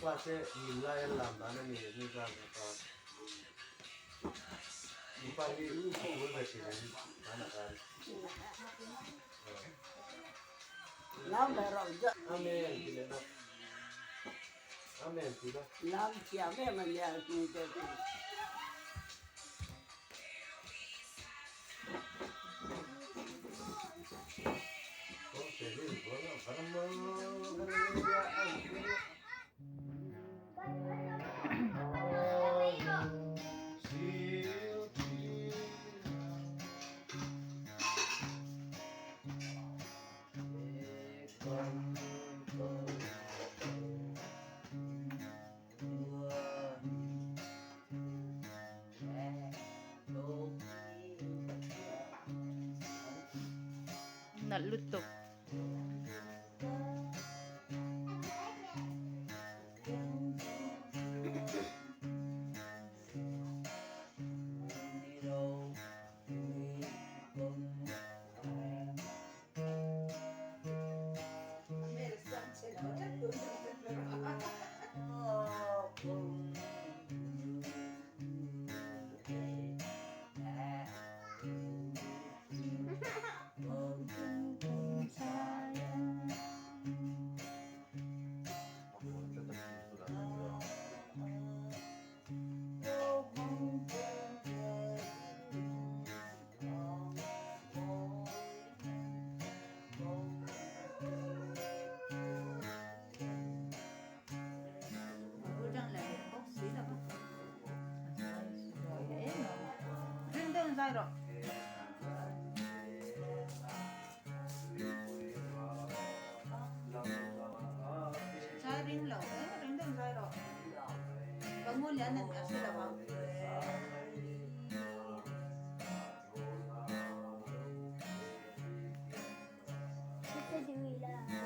Klase gila yang lamban ini juga kan. Pagi aku bersih anak kan. Lamban roja. Amin tidak. Amin tidak. Lam siapa menjadi itu? Oh jadi boleh karena kerjaan. Naluto. Zairo. Ring lẩu đấy, ring đường dây rồi. Và mua nhãn này là sẽ là bao. Kita dibilang